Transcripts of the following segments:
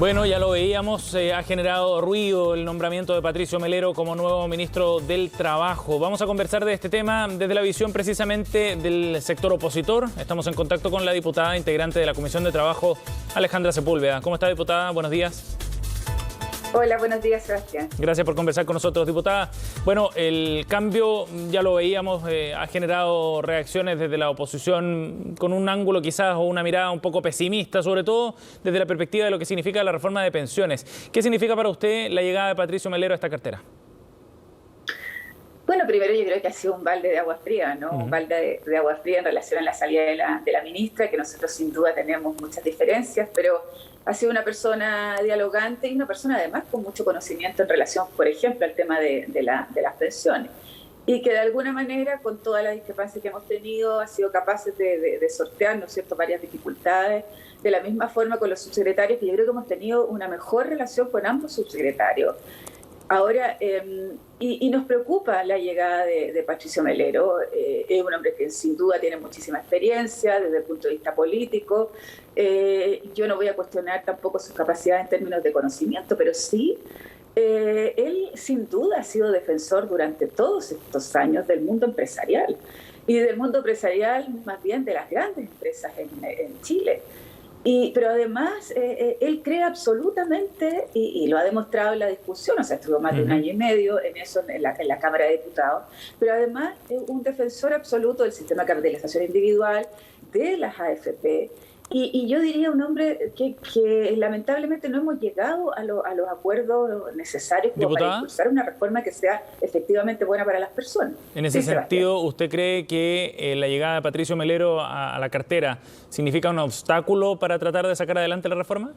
Bueno, ya lo veíamos, ha generado ruido el nombramiento de Patricio Melero como nuevo ministro del Trabajo. Vamos a conversar de este tema desde la visión precisamente del sector opositor. Estamos en contacto con la diputada integrante de la Comisión de Trabajo, Alejandra Sepúlveda. ¿Cómo está, diputada? Buenos días. Hola, buenos días, Sebastián. Gracias por conversar con nosotros, diputada. Bueno, el cambio, ya lo veíamos, ha generado reacciones desde la oposición con un ángulo quizás o una mirada un poco pesimista, sobre todo desde la perspectiva de lo que significa la reforma de pensiones. ¿Qué significa para usted la llegada de Patricio Melero a esta cartera? Bueno, primero yo creo que ha sido un balde de agua fría, ¿no? Un balde de agua fría en relación a la salida de la ministra, que nosotros sin duda tenemos muchas diferencias, pero ha sido una persona dialogante y una persona además con mucho conocimiento en relación, por ejemplo, al tema de las pensiones. Y que de alguna manera, con todas las discrepancias que hemos tenido, ha sido capaz de sortear, ¿no es cierto?, varias dificultades. De la misma forma con los subsecretarios, que yo creo que hemos tenido una mejor relación con ambos subsecretarios. Ahora, y nos preocupa la llegada de Patricio Melero. Es un hombre que sin duda tiene muchísima experiencia desde el punto de vista político. Yo no voy a cuestionar tampoco sus capacidades en términos de conocimiento, pero sí, él sin duda ha sido defensor durante todos estos años del mundo empresarial. Y del mundo empresarial, más bien de las grandes empresas en Chile. Pero además, él cree absolutamente, y lo ha demostrado en la discusión, o sea, estuvo más de un año y medio en eso en la Cámara de Diputados, pero además es un defensor absoluto del sistema de capitalización individual, de las AFP, y yo diría un hombre que lamentablemente no hemos llegado a los acuerdos necesarios como para impulsar una reforma que sea efectivamente buena para las personas. En ese sentido, ¿usted cree que la llegada de Patricio Melero a la cartera significa un obstáculo para tratar de sacar adelante la reforma?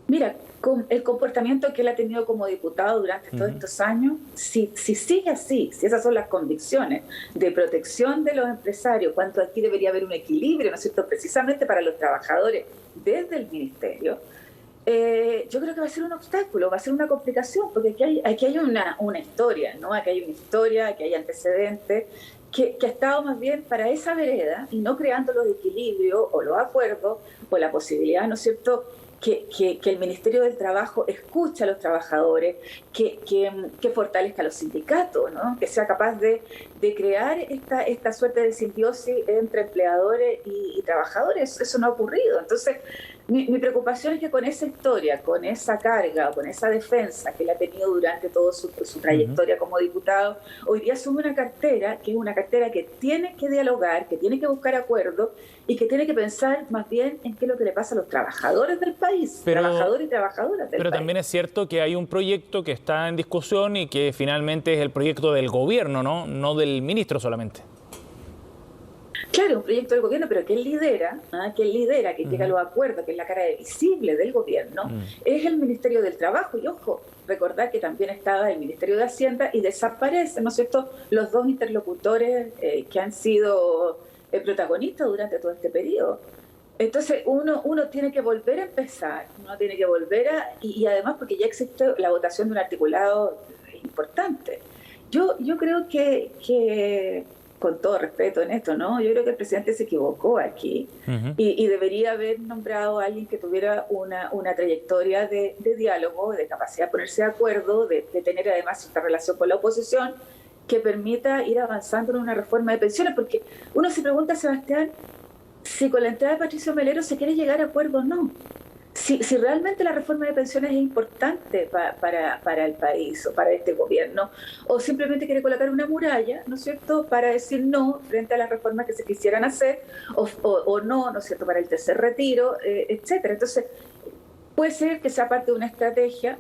Mira, con el comportamiento que él ha tenido como diputado durante todos estos años, si sigue así, si esas son las convicciones de protección de los empresarios, cuanto aquí debería haber un equilibrio, ¿no es cierto?, precisamente para los trabajadores desde el ministerio, yo creo que va a ser un obstáculo, va a ser una complicación, porque aquí hay una historia, ¿no? Aquí hay una historia, aquí hay antecedentes, que ha estado más bien para esa vereda y no creando los equilibrios o los acuerdos o la posibilidad, ¿no es cierto?, que el Ministerio del Trabajo escuche a los trabajadores, que fortalezca a los sindicatos, ¿no? Que sea capaz de crear esta suerte de simbiosis entre empleadores y trabajadores. Eso no ha ocurrido. Entonces, mi preocupación es que con esa historia, con esa carga, con esa defensa que él ha tenido durante toda su trayectoria como diputado, hoy día asume una cartera que es una cartera que tiene que dialogar, que tiene que buscar acuerdos y que tiene que pensar más bien en qué es lo que le pasa a los trabajadores del país, trabajadores y trabajadoras del país. Pero también es cierto que hay un proyecto que está en discusión y que finalmente es el proyecto del gobierno, no del ministro solamente. Claro, un proyecto del gobierno, pero que él lidera, que llega a los acuerdos, que es la cara visible del gobierno, es el Ministerio del Trabajo. Y ojo, recordar que también estaba el Ministerio de Hacienda y desaparecen, ¿no es cierto?, los dos interlocutores que han sido protagonistas durante todo este periodo. Entonces uno tiene que volver a empezar, y además porque ya existe la votación de un articulado importante. Yo creo que con todo respeto en esto, ¿no? Yo creo que el presidente se equivocó aquí y debería haber nombrado a alguien que tuviera una trayectoria de diálogo, de capacidad de ponerse de acuerdo, de tener además esta relación con la oposición que permita ir avanzando en una reforma de pensiones, porque uno se pregunta, Sebastián, si con la entrada de Patricio Melero se quiere llegar a acuerdo o no. Si realmente la reforma de pensiones es importante para el país o para este gobierno, o simplemente quiere colocar una muralla, ¿no es cierto?, para decir no frente a las reformas que se quisieran hacer, o no, ¿no es cierto?, para el tercer retiro, etcétera. Entonces, puede ser que sea parte de una estrategia,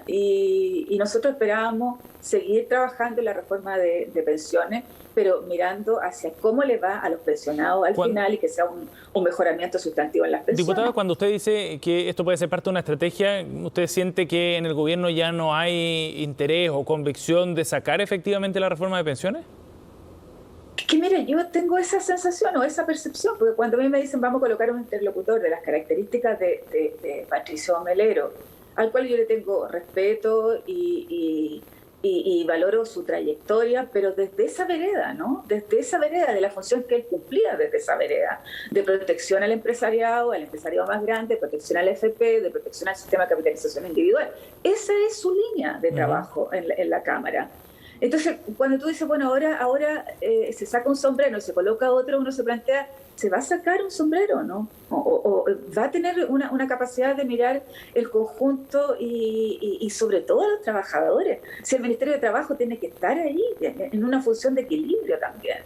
y nosotros esperábamos seguir trabajando en la reforma de pensiones, pero mirando hacia cómo le va a los pensionados al final y que sea un mejoramiento sustantivo en las pensiones. Diputada, cuando usted dice que esto puede ser parte de una estrategia, ¿usted siente que en el gobierno ya no hay interés o convicción de sacar efectivamente la reforma de pensiones? Que mire, yo tengo esa sensación o esa percepción, porque cuando a mí me dicen vamos a colocar un interlocutor de las características de Patricio Melero, al cual yo le tengo respeto y y valoro su trayectoria, pero desde esa vereda, ¿no? Desde esa vereda, de la función que él cumplía desde esa vereda, de protección al empresariado más grande, protección al FP, de protección al sistema de capitalización individual. Esa es su línea de trabajo en la Cámara. Entonces, cuando tú dices, bueno, ahora se saca un sombrero y se coloca otro, uno se plantea, ¿se va a sacar un sombrero, no? O va a tener una capacidad de mirar el conjunto y sobre todo a los trabajadores. Si el Ministerio de Trabajo tiene que estar ahí en una función de equilibrio también.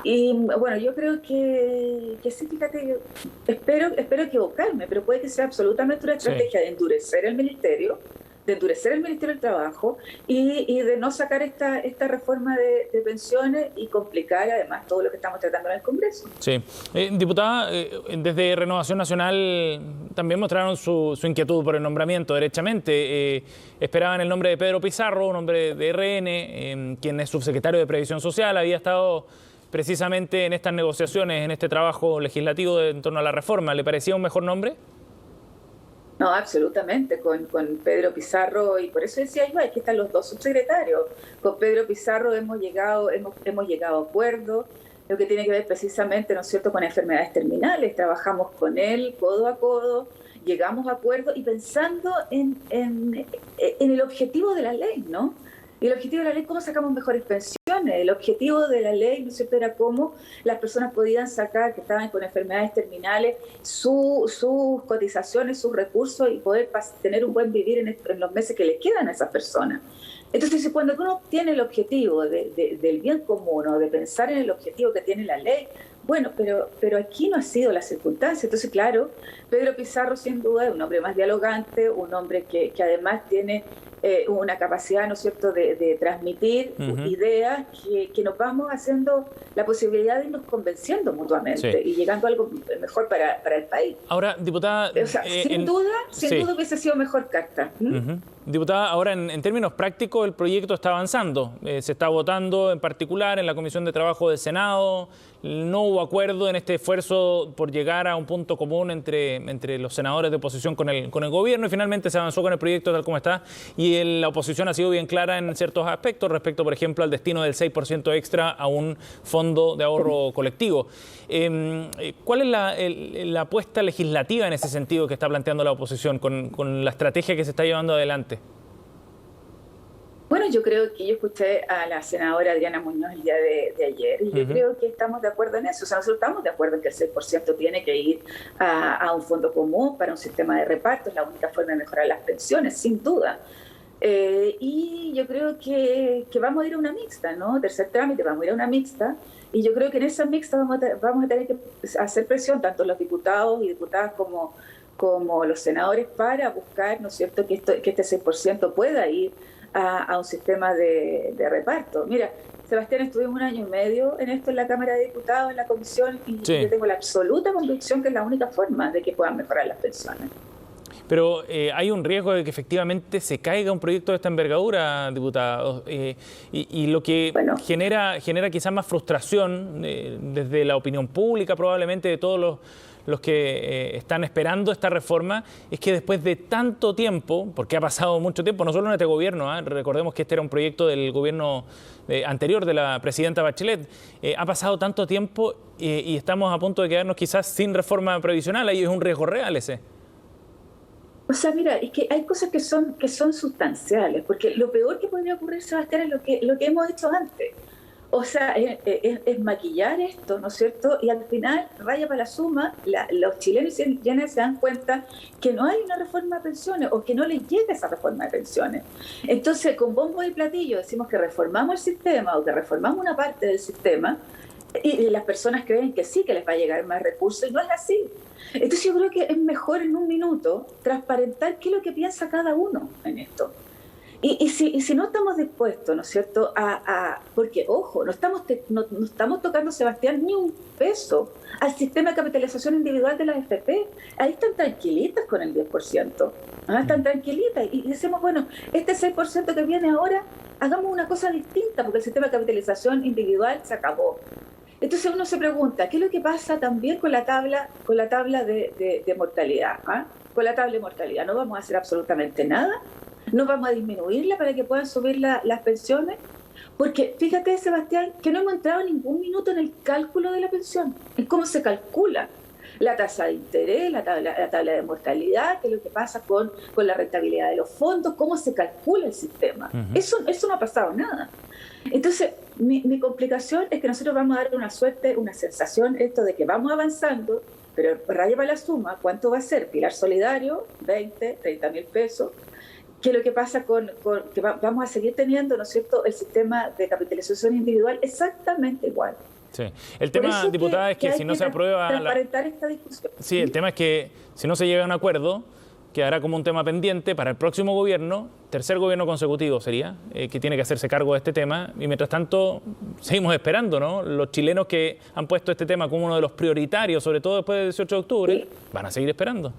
Y bueno, yo creo que sí, fíjate, espero equivocarme, pero puede que sea absolutamente una estrategia de endurecer el Ministerio, del Trabajo y de no sacar esta reforma de pensiones y complicar además todo lo que estamos tratando en el Congreso. Sí. Diputada, desde Renovación Nacional también mostraron su inquietud por el nombramiento derechamente. Esperaban el nombre de Pedro Pizarro, un hombre de RN, quien es subsecretario de Previsión Social, había estado precisamente en estas negociaciones, en este trabajo legislativo en torno a la reforma. ¿Le parecía un mejor nombre? No, absolutamente, con Pedro Pizarro, y por eso decía yo, aquí están los dos subsecretarios. Con Pedro Pizarro hemos llegado a acuerdos, lo que tiene que ver precisamente, ¿no es cierto?, con enfermedades terminales. Trabajamos con él codo a codo, llegamos a acuerdos y pensando en el objetivo de la ley, ¿no? Y el objetivo de la ley, ¿cómo sacamos mejores pensiones? El objetivo de la ley, ¿no es cierto?, era cómo las personas podían sacar, que estaban con enfermedades terminales, sus cotizaciones, sus recursos y poder tener un buen vivir en los meses que les quedan a esas personas. Entonces, cuando uno tiene el objetivo del bien común o de pensar en el objetivo que tiene la ley, bueno, pero aquí no ha sido la circunstancia. Entonces, claro, Pedro Pizarro sin duda es un hombre más dialogante, un hombre que además tiene una capacidad, ¿no es cierto?, de transmitir ideas que nos vamos haciendo la posibilidad de irnos convenciendo mutuamente y llegando a algo mejor para el país. Ahora, diputada... O sea, sin duda hubiese sido mejor carta. Diputada, ahora en términos prácticos el proyecto está avanzando. Se está votando en particular en la Comisión de Trabajo del Senado. No hubo acuerdo en este esfuerzo por llegar a un punto común entre los senadores de oposición con el gobierno y finalmente se avanzó con el proyecto tal como está y la oposición ha sido bien clara en ciertos aspectos respecto, por ejemplo, al destino del 6% extra a un fondo de ahorro colectivo. ¿Cuál es la apuesta legislativa en ese sentido que está planteando la oposición con la estrategia que se está llevando adelante? Bueno, yo creo que yo escuché a la senadora Adriana Muñoz el día de ayer y yo creo que estamos de acuerdo en eso. O sea, nosotros estamos de acuerdo en que el 6% tiene que ir a un fondo común para un sistema de reparto. Es la única forma de mejorar las pensiones, sin duda. Y yo creo que vamos a ir a una mixta, ¿no? Tercer trámite, vamos a ir a una mixta. Y yo creo que en esa mixta vamos a tener que hacer presión, tanto los diputados y diputadas como los senadores, para buscar, ¿no es cierto?, que este 6% pueda ir a un sistema de reparto. Mira, Sebastián, estuvimos 1 año y medio en esto en la Cámara de Diputados, en la Comisión, y yo tengo la absoluta convicción que es la única forma de que puedan mejorar las pensiones. Pero hay un riesgo de que efectivamente se caiga un proyecto de esta envergadura, diputada, y lo que genera quizás más frustración desde la opinión pública, probablemente de todos los que están esperando esta reforma, es que después de tanto tiempo, porque ha pasado mucho tiempo, no solo en este gobierno, recordemos que este era un proyecto del gobierno anterior de la presidenta Bachelet, ha pasado tanto tiempo y estamos a punto de quedarnos quizás sin reforma previsional, ahí es un riesgo real ese. O sea, mira, es que hay cosas que son sustanciales, porque lo peor que podría ocurrir, Sebastián, es lo que hemos hecho antes. O sea, es maquillar esto, ¿no es cierto? Y al final, raya para la suma, los chilenos y chilenas se dan cuenta que no hay una reforma de pensiones o que no les llega esa reforma de pensiones. Entonces, con bombo y platillo decimos que reformamos el sistema o que reformamos una parte del sistema y las personas creen que sí, que les va a llegar más recursos y no es así. Entonces yo creo que es mejor en un minuto transparentar qué es lo que piensa cada uno en esto. Y si no estamos dispuestos, ¿no es cierto?, porque, ojo, no estamos tocando, Sebastián, ni un peso al sistema de capitalización individual de las FP. Ahí están tranquilitas con el 10%. Están tranquilitas. Y decimos, bueno, este 6% que viene ahora, hagamos una cosa distinta, porque el sistema de capitalización individual se acabó. Entonces uno se pregunta, ¿qué es lo que pasa también con la tabla de mortalidad? Con la tabla de mortalidad, ¿no vamos a hacer absolutamente nada? ¿No vamos a disminuirla para que puedan subir las pensiones? Porque fíjate, Sebastián, que no hemos entrado ningún minuto en el cálculo de la pensión, en cómo se calcula la tasa de interés, la tabla de mortalidad, qué es lo que pasa con la rentabilidad de los fondos, cómo se calcula el sistema. Eso no ha pasado nada. Entonces, mi complicación es que nosotros vamos a dar una suerte, una sensación, esto de que vamos avanzando, pero raya para la suma, ¿cuánto va a ser? Pilar solidario, 20, 30 mil pesos. ¿Qué es lo que pasa que vamos a seguir teniendo, ¿no es cierto?, el sistema de capitalización individual exactamente igual. Sí. El tema, diputada, es que si no se aprueba... esta discusión. Sí, el tema es que si no se llega a un acuerdo, quedará como un tema pendiente para el próximo gobierno, tercer gobierno consecutivo sería, que tiene que hacerse cargo de este tema. Y mientras tanto, seguimos esperando, ¿no? Los chilenos que han puesto este tema como uno de los prioritarios, sobre todo después del 18 de octubre, sí, van a seguir esperando.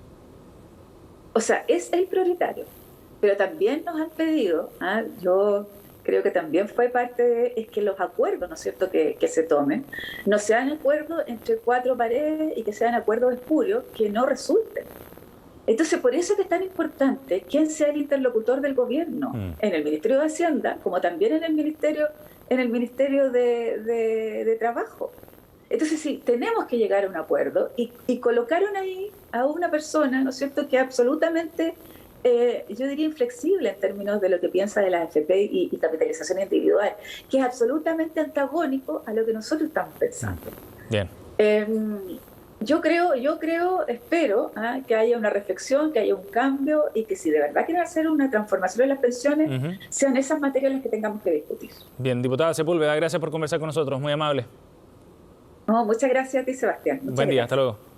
O sea, es el prioritario. Pero también nos han pedido, yo creo que también fue parte es que los acuerdos, ¿no es cierto?, que se tomen, no sean acuerdos entre cuatro paredes y que sean acuerdos espurios que no resulten. Entonces, por eso es que es tan importante quién sea el interlocutor del gobierno en el Ministerio de Hacienda, como también en el Ministerio de Trabajo. Entonces, sí, tenemos que llegar a un acuerdo y colocaron ahí a una persona, ¿no es cierto?, que absolutamente... yo diría inflexible en términos de lo que piensa de la AFP y capitalización individual, que es absolutamente antagónico a lo que nosotros estamos pensando. Bien. Yo espero que haya una reflexión, que haya un cambio y que si de verdad quieren hacer una transformación en las pensiones, sean esas materias las que tengamos que discutir. Bien, diputada Sepúlveda, gracias por conversar con nosotros, muy amable. No, muchas gracias a ti, Sebastián. Buen día, hasta luego.